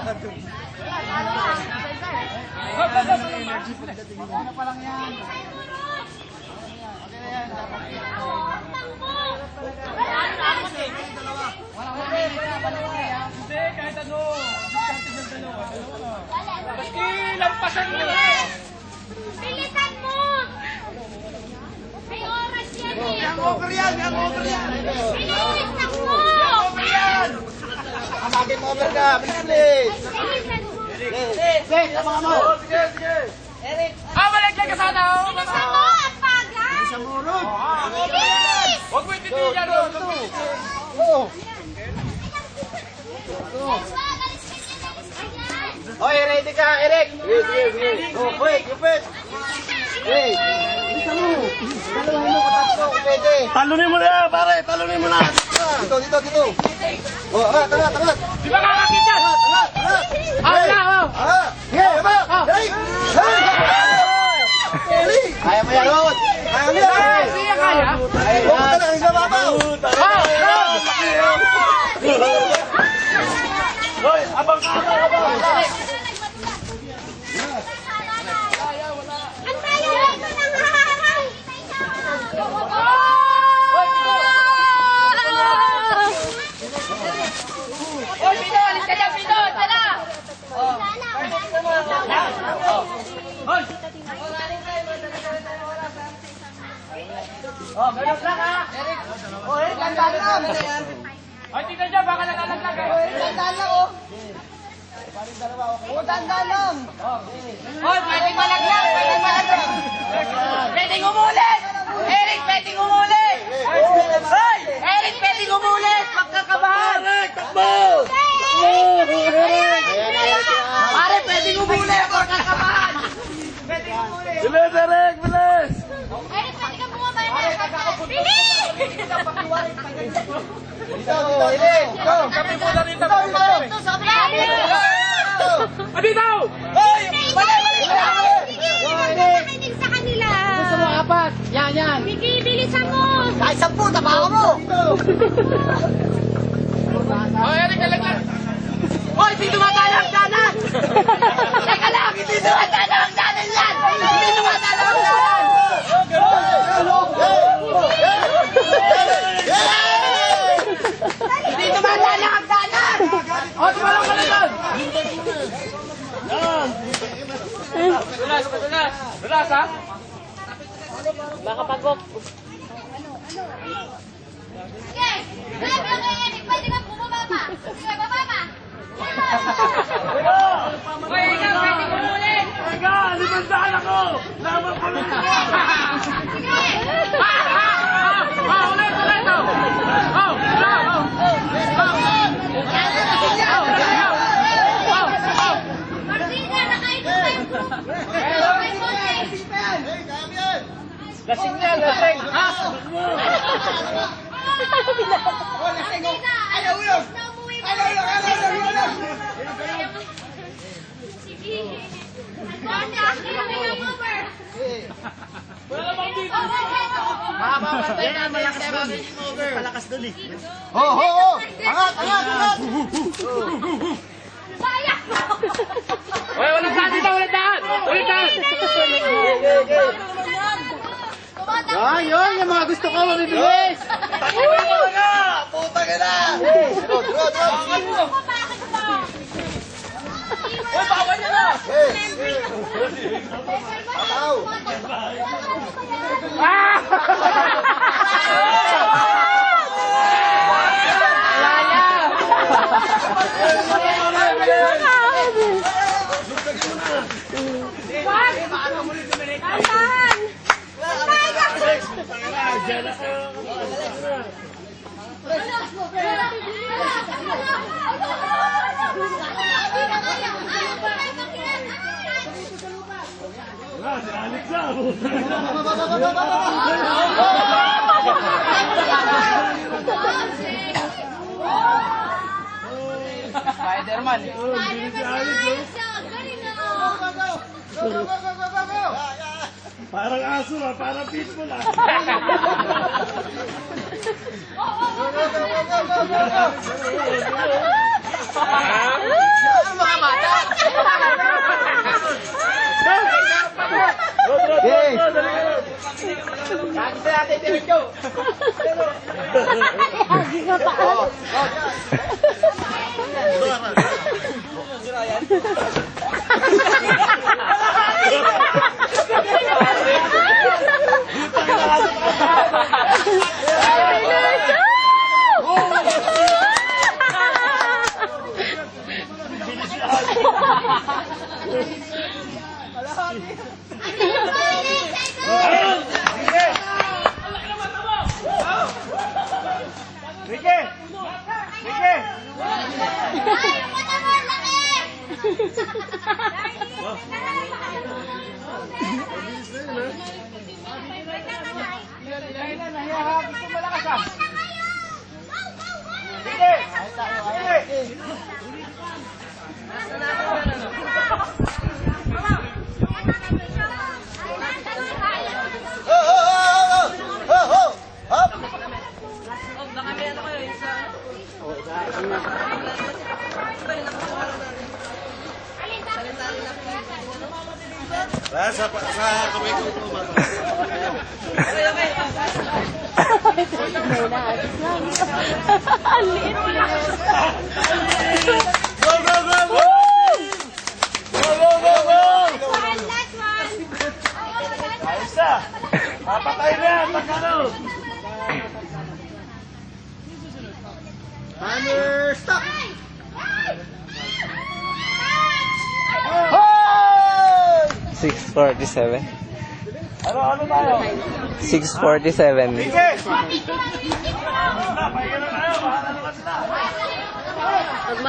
Ano pa lang yan? Okay na yan. Hindi, kahit ano. Diskarte ng dalawa. Maski lampasan mo. Bilisan mo! May oras yan eh! Yang over yan! Yang over yan! Bilisan mo! Yang over yan! Kamagin mo over ka! Bilis! Bilisan mo! Sige! Sama ka mo! Sige! Sige! Eric! Malaglag ka sana! Bilisan mo! Ang bagal! Sa murod! Bilis! Huwag mo itindihan yan! Oo! Alis ka dyan! Oy, ready ka, Eric! Sige, sige, sige. Oh, wait, wait. Hey! Isa mo! Dalawahin mo, katatlo, kung pwede. Talunin mo na, pare! Talunin mo na! Dito, dito, dito. Oh, tara, tara. Di ba kakakit yan? Tara, tara. Wala, Sige, ba? Hey! Hey! Kaya mo yan, Rod! Kaya mo yan! Siya kaya? Huwag ka na, isa babaw! Hoy, abang ka! Ang tayo ito ng harang! Hoy, Pino! Alis ka dyan, Pino! Tala! Hoy! Oh, meron lang ha! Eric! Oh, Eric, landan lang! Hoy, tingnan dyan, baka nalalaglag eh! Landan lang, oh! Oh, landan lang! Hoy, pwedeng malaglag! Pwedeng malaglag! Pwedeng umulit! Eric, pwedeng umulit! Hoy! Eric, pwedeng umulit! Pagkakabahan! Takbo! Pare, pwedeng umulit! Pagkakabahan! Pwedeng umulit! Bilis, Eric! Bilis! Eric, pwede ka bumaba na! Bilis! Dito, Eric! Go! Kami po na rin tapos kami! Ito, sobrang! Dito! Hoy! Sige, makinig sa kanila! Gusto mo apat? Yan, yan! Sige, bilisan mo! Kahit 10, tabaho mo! Oh, Eric, nalaglag! Hoy, hindi tumatala ang danan! Teka lang, hindi tumatala ang danan yan! Hindi tumatala ang danan! Hindi tumatala ang danan! O, tumalong ka na doon! Relax, relax! Relax, ha? Baka pagok. Sige! Sabi ko kay Eric, pwede ka bumaba pa! Sige, baba pa! Hoy, ikaw, pwede ko muli! Teka, limandaan ako! Laban ko lang! Sige! Ulit, ulit! Martina, nakaidot tayo po! Lasing niya, lasing! Martina, ayaw na umuwi mo! Sige! Martina, kailangan over! Mapapatay na, malakas doon. Malakas doon eh. Oh, oh, oh! Angat, angat, angat! Sayang! Uy, ulit daan dito, ulit daan! Ulit daan! Yan, yun, yung mga gusto ko, mabibilis! Takimin mo na! Puta ka na! Rod, Rod, Rod! Uy, bawal niya na! Ataw! Spider-Man. Parang aso na, parang pitbull ah. Ano mga Gusto natin diretso. Agi nga paan. Ricky! Ricky! Sa kamay ko Ang liit lang. Go, go, go, go! Go, go, go, go! Ayos na! Papatay na yan, Takano! Hammer, stop! 6:47. Ano tayo? 6:47. Ricky! Pahinga na tayo, bahala naman sila.